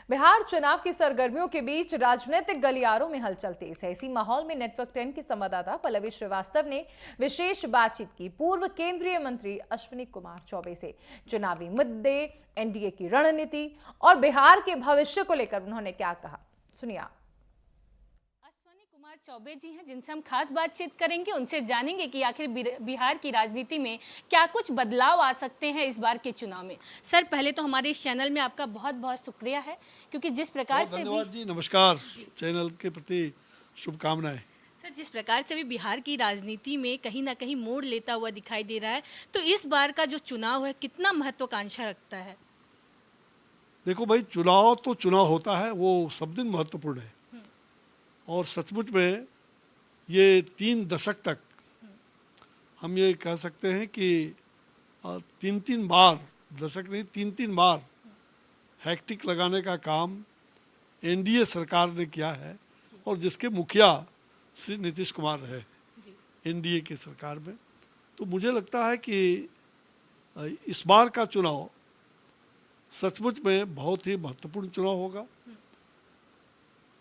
बिहार चुनाव की सरगर्मियों के बीच राजनीतिक गलियारों में हलचल तेज है। इसी माहौल में नेटवर्क 10 की संवाददाता पल्लवी श्रीवास्तव ने विशेष बातचीत की पूर्व केंद्रीय मंत्री अश्विनी कुमार चौबे से। चुनावी मुद्दे, एनडीए की रणनीति और बिहार के भविष्य को लेकर उन्होंने क्या कहा, सुनिए आप। अश्विनी कुमार चौबे जी हैं जिनसे हम खास बातचीत करेंगे, उनसे जानेंगे कि आखिर बिहार की राजनीति में क्या कुछ बदलाव आ सकते हैं इस बार के चुनाव में। सर, पहले तो हमारे इस चैनल में आपका बहुत बहुत शुक्रिया है, क्योंकि जिस प्रकार से धन्यवाद जी, नमस्कार। चैनल के प्रति शुभकामनाएं। सर, जिस प्रकार से भी बिहार की राजनीति में कहीं ना कहीं मोड़ लेता हुआ दिखाई दे रहा है, तो इस बार का जो चुनाव है कितना महत्वाकांक्षा रखता है? देखो भाई, चुनाव तो चुनाव होता है, वो सब दिन महत्वपूर्ण है। और सचमुच में ये 3 दशक तक हम ये कह सकते हैं कि 3 बार, दशक नहीं 3 बार हैट्रिक लगाने का काम एनडीए सरकार ने किया है, और जिसके मुखिया श्री नीतीश कुमार रहे एनडीए की सरकार में। तो मुझे लगता है कि इस बार का चुनाव सचमुच में बहुत ही महत्वपूर्ण चुनाव होगा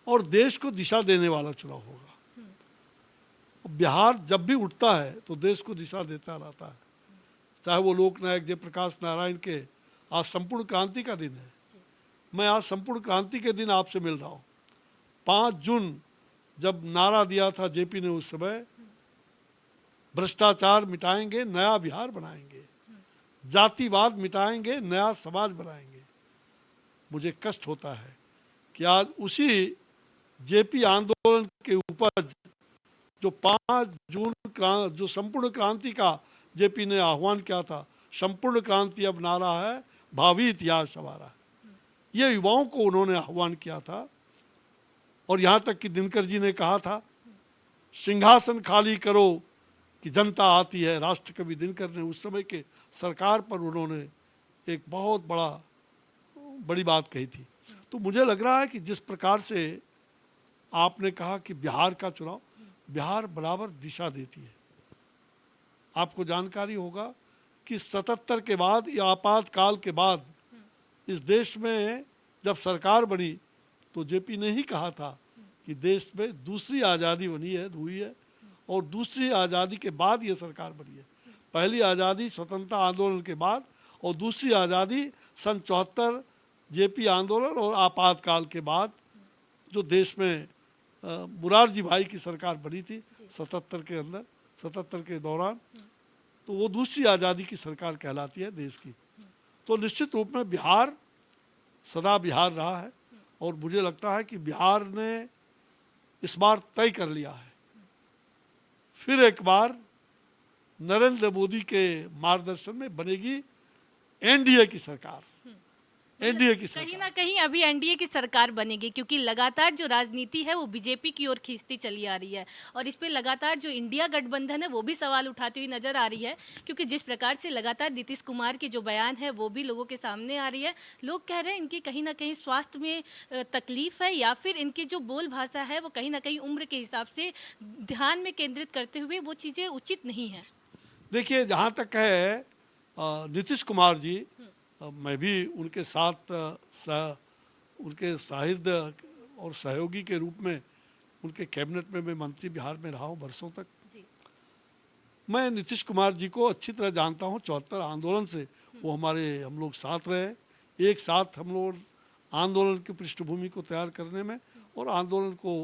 और देश को दिशा देने वाला चुनाव होगा। बिहार जब भी उठता है तो देश को दिशा देता रहता है, चाहे वो लोकनायक जयप्रकाश नारायण के आज संपूर्ण क्रांति का दिन है। मैं आज संपूर्ण क्रांति के दिन आपसे मिल रहा हूँ। 5 जून जब नारा दिया था जेपी ने, उस समय भ्रष्टाचार मिटाएंगे, नया बिहार बनाएंगे, जातिवाद मिटाएंगे, नया समाज बनाएंगे। मुझे कष्ट होता है कि आज उसी जेपी आंदोलन के ऊपर जो 5 जून जो संपूर्ण क्रांति का जेपी ने आह्वान किया था, संपूर्ण क्रांति अब नारा है, भावी इतिहास हमारा, ये युवाओं को उन्होंने आह्वान किया था। और यहाँ तक कि दिनकर जी ने कहा था, सिंहासन खाली करो कि जनता आती है। राष्ट्र कवि दिनकर ने उस समय के सरकार पर उन्होंने एक बहुत बड़ी बात कही थी। तो मुझे लग रहा है कि जिस प्रकार से आपने कहा कि बिहार का चुनाव, बिहार बराबर दिशा देती है। आपको जानकारी होगा कि 77 के बाद या आपातकाल के बाद इस देश में जब सरकार बनी तो जेपी ने ही कहा था कि देश में दूसरी आज़ादी हुई है और दूसरी आज़ादी के बाद ये सरकार बनी है। पहली आज़ादी स्वतंत्रता आंदोलन के बाद और दूसरी आज़ादी सन 74 जेपी आंदोलन और आपातकाल के बाद जो देश में मुरारजी भाई की सरकार बनी थी 77 के दौरान, तो वो दूसरी आज़ादी की सरकार कहलाती है देश की। तो निश्चित रूप में बिहार सदा बिहार रहा है और मुझे लगता है कि बिहार ने इस बार तय कर लिया है, फिर एक बार नरेंद्र मोदी के मार्गदर्शन में बनेगी एनडीए की सरकार। एनडीए की सरकार कहीं ना कहीं अभी एनडीए की सरकार बनेगी, क्योंकि लगातार जो राजनीति है वो बीजेपी की ओर खींचती चली आ रही है और इस पे लगातार जो इंडिया गठबंधन है वो भी सवाल उठाती हुई नजर आ रही है, क्योंकि जिस प्रकार से लगातार नीतीश कुमार की जो बयान है वो भी लोगों के सामने आ रही है। लोग कह रहे हैं इनकी कहीं ना कहीं स्वास्थ्य में तकलीफ है, या फिर इनकी जो बोल भाषा है वो कहीं ना कहीं उम्र के हिसाब से ध्यान में केंद्रित करते हुए वो चीज़ें उचित नहीं है। देखिए, जहाँ तक है नीतीश कुमार जी, मैं भी उनके साथ उनके साहित्य और सहयोगी के रूप में उनके कैबिनेट में मैं मंत्री बिहार में रहा हूँ वर्षों तक। मैं नीतीश कुमार जी को अच्छी तरह जानता हूँ। 74 आंदोलन से वो हम लोग साथ रहे, एक साथ हम लोग आंदोलन की पृष्ठभूमि को तैयार करने में और आंदोलन को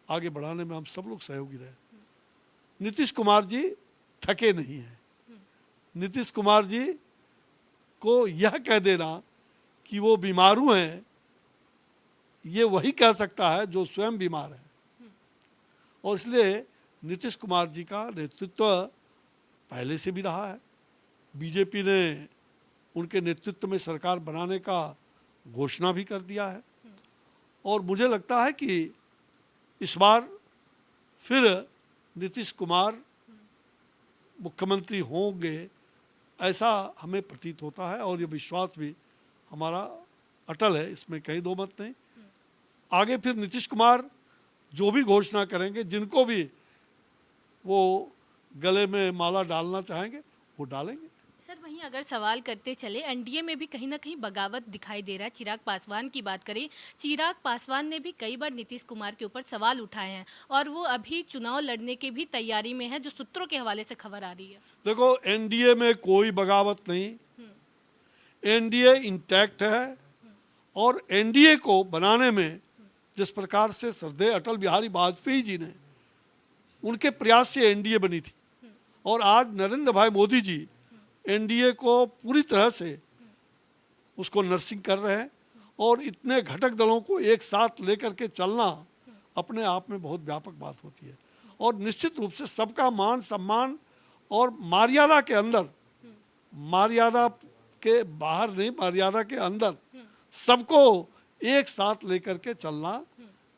आगे बढ़ाने में हम सब लोग सहयोगी रहे। नीतीश कुमार जी थके नहीं हैं। नीतीश कुमार जी को यह कह देना कि वो बीमारू हैं, ये वही कह सकता है जो स्वयं बीमार है। और इसलिए नीतीश कुमार जी का नेतृत्व पहले से भी रहा है। बीजेपी ने उनके नेतृत्व में सरकार बनाने का घोषणा भी कर दिया है और मुझे लगता है कि इस बार फिर नीतीश कुमार मुख्यमंत्री होंगे, ऐसा हमें प्रतीत होता है और ये विश्वास भी हमारा अटल है, इसमें कहीं दो मत नहीं। आगे फिर नीतीश कुमार जो भी घोषणा करेंगे, जिनको भी वो गले में माला डालना चाहेंगे वो डालेंगे। सर, सर वहीं अगर सवाल करते चले एनडीए में भी कहीं ना कहीं बगावत दिखाई दे रहा है। चिराग पासवान की बात करें, चिराग पासवान ने भी कई बार नीतीश कुमार के ऊपर सवाल उठाए हैं और वो अभी चुनाव लड़ने की भी तैयारी में है, जो सूत्रों के हवाले से खबर आ रही है। देखो, एनडीए में कोई बगावत नहीं, एनडीए इंटैक्ट है। और एनडीए को बनाने में जिस प्रकार से श्रद्धेय अटल बिहारी वाजपेयी जी ने, उनके प्रयास से एनडीए बनी थी, और आज नरेंद्र भाई मोदी जी एनडीए को पूरी तरह से उसको नर्सिंग कर रहे हैं। और इतने घटक दलों को एक साथ लेकर के चलना अपने आप में बहुत व्यापक बात होती है। और निश्चित रूप से सबका मान सम्मान और मर्यादा के अंदर, मर्यादा के बाहर नहीं, मर्यादा के अंदर सबको एक साथ लेकर के चलना,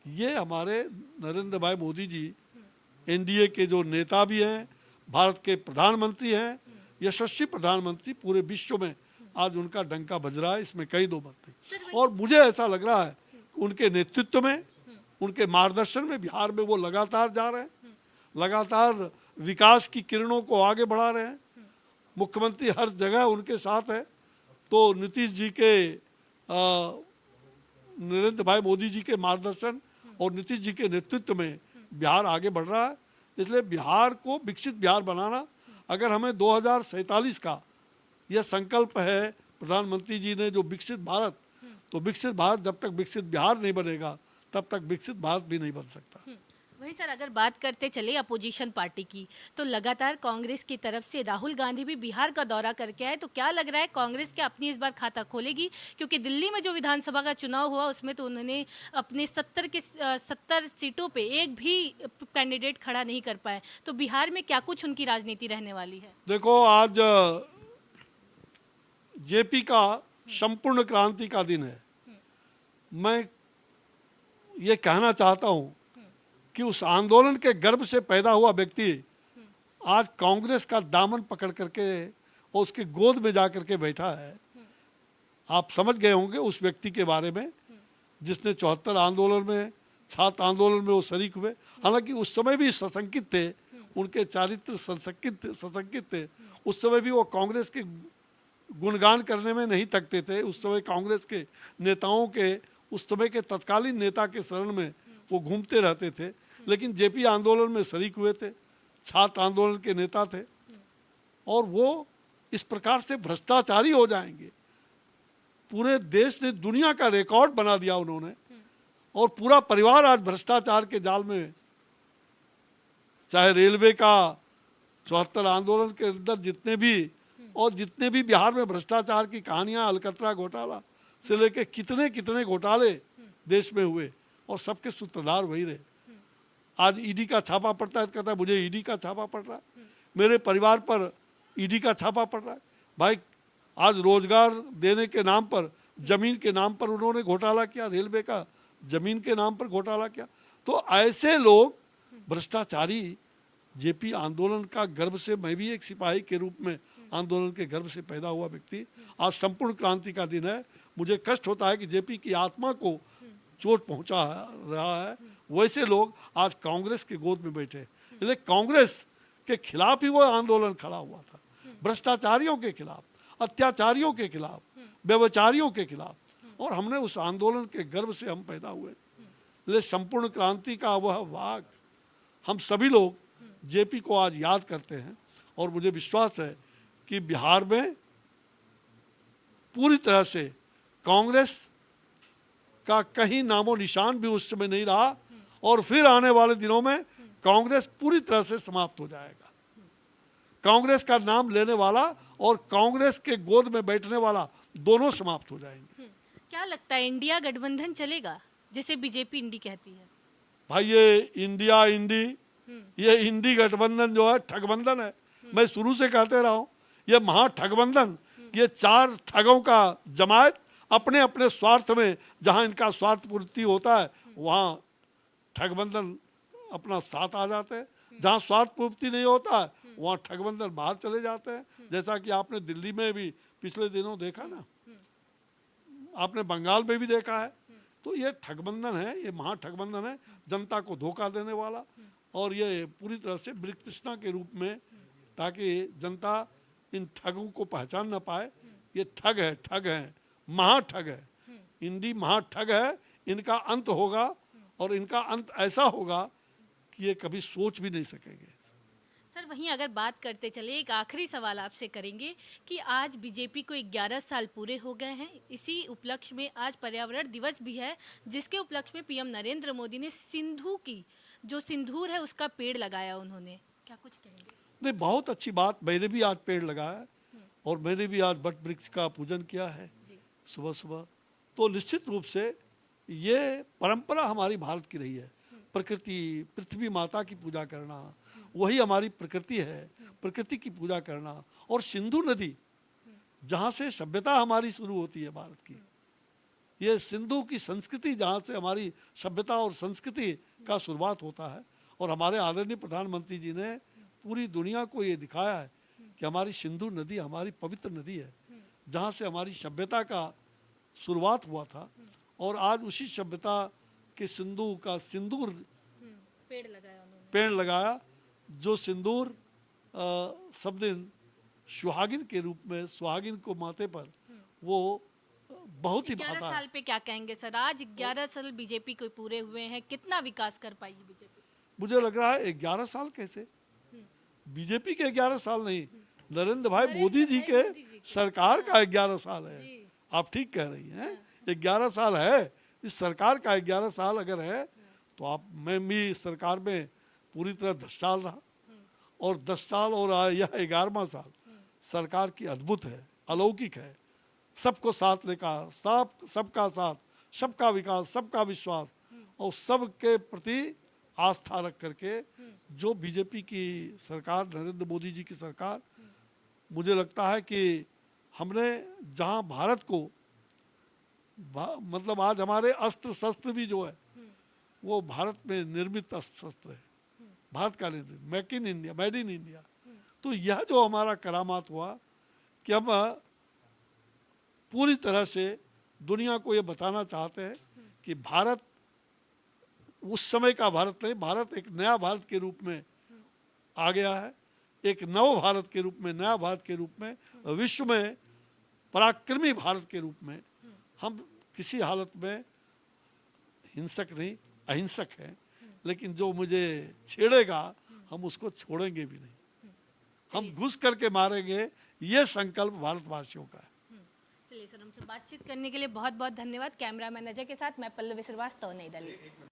ये हमारे नरेंद्र भाई मोदी जी एनडीए के जो नेता भी हैं, भारत के प्रधानमंत्री हैं, यशस्वी प्रधानमंत्री, पूरे विश्व में आज उनका डंका बज रहा है, इसमें कई दो बात नहीं। और मुझे ऐसा लग रहा है कि उनके नेतृत्व में, उनके मार्गदर्शन में बिहार में वो लगातार जा रहे हैं, लगातार विकास की किरणों को आगे बढ़ा रहे हैं। मुख्यमंत्री हर जगह उनके साथ है। तो नीतीश जी के, नरेंद्र भाई मोदी जी के मार्गदर्शन और नीतीश जी के नेतृत्व में बिहार आगे बढ़ रहा है। इसलिए बिहार को विकसित बिहार बनाना, अगर हमें 2047 का यह संकल्प है प्रधानमंत्री जी ने, जो विकसित भारत, तो विकसित भारत जब तक विकसित बिहार नहीं बनेगा तब तक विकसित भारत भी नहीं बन सकता। वहीं सर अगर बात करते चले अपोजिशन पार्टी की, तो लगातार कांग्रेस की तरफ से राहुल गांधी भी बिहार का दौरा करके आए, तो क्या लग रहा है कांग्रेस क्या अपनी इस बार खाता खोलेगी? क्योंकि दिल्ली में जो विधानसभा का चुनाव हुआ उसमें तो उन्होंने अपने 70 सीटों पे एक भी कैंडिडेट खड़ा नहीं कर पाए, तो बिहार में क्या कुछ उनकी राजनीति रहने वाली है? देखो, आज जेपी का संपूर्ण क्रांति का दिन है। मैं ये कहना चाहता हूँ कि उस आंदोलन के गर्भ से पैदा हुआ व्यक्ति आज कांग्रेस का दामन पकड़ करके और उसकी गोद में जा करके बैठा है। आप समझ गए होंगे उस व्यक्ति के बारे में, जिसने 74 आंदोलन में, छात्र आंदोलन में वो शरीक हुए। हालांकि उस समय भी सशंकित थे, उनके चारित्र सशंकित थे। उस समय भी वो कांग्रेस के गुणगान करने में नहीं थकते थे। उस समय कांग्रेस के नेताओं के, उस समय के तत्कालीन नेता के शरण में वो घूमते रहते थे। लेकिन जेपी आंदोलन में शरीक हुए थे, छात्र आंदोलन के नेता थे। और वो इस प्रकार से भ्रष्टाचारी हो जाएंगे, पूरे देश ने, दुनिया का रिकॉर्ड बना दिया उन्होंने। और पूरा परिवार आज भ्रष्टाचार के जाल में, चाहे रेलवे का 74 आंदोलन के अंदर जितने भी बिहार में भ्रष्टाचार की कहानियां, अलकतरा घोटाला से लेके कितने कितने घोटाले देश में हुए, और सबके सूत्रधार वही रहे। आज ईडी का छापा पड़ता है, कहता है मुझे ईडी का छापा पड़ रहा है, मेरे परिवार पर ईडी का छापा पड़ रहा है। भाई, आज रोजगार देने के नाम पर, जमीन के नाम पर उन्होंने घोटाला किया, रेलवे का जमीन के नाम पर घोटाला किया। तो ऐसे लोग भ्रष्टाचारी, जेपी आंदोलन का गर्भ से, मैं भी एक सिपाही के रूप में आंदोलन के गर्भ से पैदा हुआ व्यक्ति, आज संपूर्ण क्रांति का दिन है। मुझे कष्ट होता है कि जेपी की आत्मा को चोट पहुंचा रहा है। वैसे लोग आज कांग्रेस के गोद में बैठे, इसलिए कांग्रेस के खिलाफ ही वो आंदोलन खड़ा हुआ था, भ्रष्टाचारियों के खिलाफ, अत्याचारियों के खिलाफ, व्यभिचारियों के खिलाफ। और हमने उस आंदोलन के गर्भ से हम पैदा हुए। इसलिए संपूर्ण क्रांति का वह वाग हम सभी लोग जेपी को आज याद करते हैं। और मुझे विश्वास है कि बिहार में पूरी तरह से कांग्रेस का कहीं नामो निशान भी उस समय नहीं रहा, और फिर आने वाले दिनों में कांग्रेस पूरी तरह से समाप्त हो जाएगा। कांग्रेस का नाम लेने वाला और कांग्रेस के गोद में बैठने वाला दोनों समाप्त हो जाएंगे। क्या लगता है इंडिया गठबंधन चलेगा, जैसे बीजेपी इंडी कहती है? भाई, ये इंडिया इंडी, ये इंडी गठबंधन जो है ठगबंधन है। मैं शुरू से कहते रहा हूं, ये महा ठगबंधन, ये 4 ठगों का जमायत अपने अपने स्वार्थ में, जहां इनका स्वार्थ पूर्ति होता है वहां ठगबंधन अपना साथ आ जाते हैं, जहां स्वार्थ पूर्ति नहीं होता है वहां ठगबंधन बाहर चले जाते हैं। जैसा कि आपने दिल्ली में भी पिछले दिनों देखा ना, आपने बंगाल में भी देखा है। तो ये ठगबंधन है, ये महा ठगबंधन है, जनता को धोखा देने वाला। और ये पूरी तरह से मृगतृष्णा के रूप में, ताकि जनता इन ठगों को पहचान ना पाए, ये ठग है, ठग है, महाठग है, इंडी महाठग है। इनका अंत होगा और इनका अंत ऐसा होगा कि ये कभी सोच भी नहीं सकेंगे। सर वहीं अगर बात करते चले, एक आखिरी सवाल आपसे करेंगे कि आज बीजेपी को 11 साल पूरे हो गए हैं। इसी उपलक्ष्य में आज पर्यावरण दिवस भी है, जिसके उपलक्ष्य में पीएम नरेंद्र मोदी ने सिंधु की जो सिंदूर है उसका पेड़ लगाया। उन्होंने क्या कुछ कहेंगे? नहीं, बहुत अच्छी बात। मैंने भी आज पेड़ लगाया और मैंने भी आज वट वृक्ष का पूजन किया है सुबह सुबह। तो निश्चित रूप से ये परंपरा हमारी भारत की रही है। प्रकृति, पृथ्वी माता की पूजा करना, वही हमारी प्रकृति है, प्रकृति की पूजा करना। और सिंधु नदी जहाँ से सभ्यता हमारी शुरू होती है भारत की, ये सिंधु की संस्कृति जहाँ से हमारी सभ्यता और संस्कृति का शुरुआत होता है। और हमारे आदरणीय प्रधानमंत्री जी ने पूरी दुनिया को ये दिखाया है कि हमारी सिंधु नदी हमारी पवित्र नदी है, जहाँ से हमारी सभ्यता का शुरुआत हुआ था। और आज उसी सभ्यता के सिंधु का सिंदूर पेड़ लगाया, जो सिंदूर सब दिन सुहागिन के रूप में, सुहागिन को माथे पर वो बहुत ही 11 भाता है। साल पे क्या कहेंगे सर? आज 11 साल बीजेपी को पूरे हुए हैं, कितना विकास कर पाएगी बीजेपी? मुझे लग रहा है 11 साल कैसे, बीजेपी के 11 साल नहीं, नरेंद्र भाई मोदी जी के सरकार का 11 साल है। आप ठीक कह रही हैं, 11 साल है इस सरकार का। 11 साल अगर है तो आप, मैं भी इस सरकार में पूरी तरह 10 साल रहा, और 10 साल और यह 11वां साल सरकार की अद्भुत है, अलौकिक है। सबको साथ लेकर, सबका साथ, सबका विकास, सबका विश्वास और सबके प्रति आस्था रख करके जो बीजेपी की सरकार, नरेंद्र मोदी जी की सरकार, मुझे लगता है कि हमने जहां भारत को मतलब आज हमारे अस्त्र शस्त्र भी जो है वो भारत में निर्मित अस्त्र शस्त्र है, भारत का निर्मित, make in India, made in India. तो यह जो हमारा करामात हुआ कि हम पूरी तरह से दुनिया को ये बताना चाहते हैं कि भारत उस समय का भारत नहीं, भारत एक नया भारत के रूप में आ गया है, एक नव भारत के रूप में, नया भारत के रूप में, विश्व में पराक्रमी भारत के रूप में। हम किसी हालत में हिंसक नहीं, अहिंसक हैं, लेकिन जो मुझे छेड़ेगा हम उसको छोड़ेंगे भी नहीं, हम घुस करके मारेंगे। ये संकल्प भारतवासियों का है। चलिए सर, हमसे बातचीत करने के लिए बहुत बहुत धन्यवाद। कैमरामैन अजय के साथ मैं पल्लवी श्रीवास्तव, नई दिल्ली।